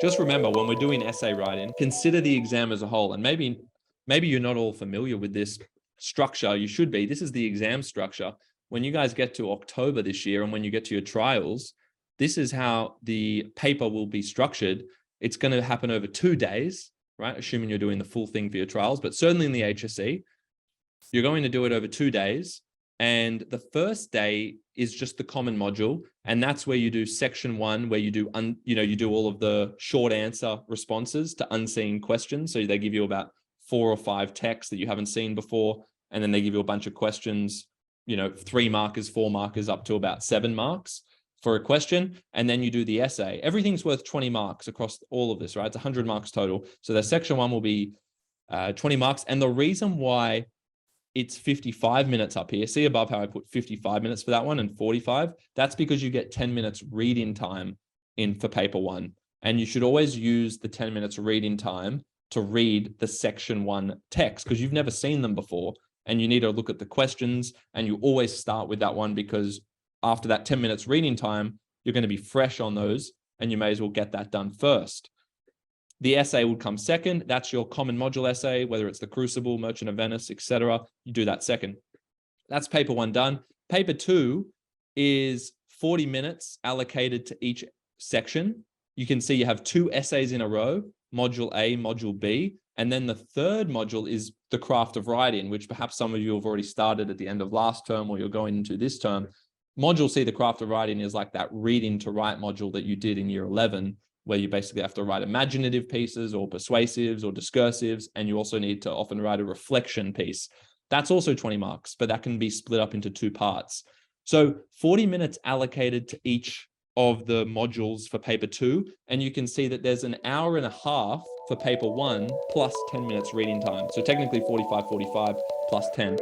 just remember when we're doing essay writing, consider the exam as a whole. And maybe you're not all familiar with this structure. You should be. This is the exam structure. When you guys get to October this year and when you get to your trials, this is how the paper will be structured. It's going to happen over 2 days, right? Assuming you're doing the full thing for your trials, but certainly in the HSC, you're going to do it over 2 days. And the first day is just the common module. And that's where you do section 1, where you do, you do all of the short answer responses to unseen questions. So they give you about 4 or 5 texts that you haven't seen before. And then they give you a bunch of questions, 3 markers, 4 markers, up to about 7 marks for a question. And then you do the essay. Everything's worth 20 marks across all of this, right? It's 100 marks total. So the section 1 will be 20 marks. And the reason why it's 55 minutes up here, see above how I put 55 minutes for that one and 45, that's because you get 10 minutes read-in time for paper 1. And you should always use the 10 minutes read-in time to read the section 1 text, because you've never seen them before. And you need to look at the questions, and you always start with that one, because after that 10 minutes reading time, you're going to be fresh on those, and you may as well get that done first. The essay would come second. That's your common module essay, whether it's the Crucible, Merchant of Venice, etc. You do that second. That's paper 1 done. Paper 2 is 40 minutes allocated to each section. You can see you have 2 essays in a row, module A, module B. And then the third module is the craft of writing, which perhaps some of you have already started at the end of last term, or you're going into this term. Module C, the craft of writing, is like that reading to write module that you did in year 11, where you basically have to write imaginative pieces or persuasives or discursives. And you also need to often write a reflection piece. That's also 20 marks, but that can be split up into 2 parts. So 40 minutes allocated to each of the modules for paper 2. And you can see that there's an hour and a half for paper 1 plus 10 minutes reading time. So technically 45 plus 10.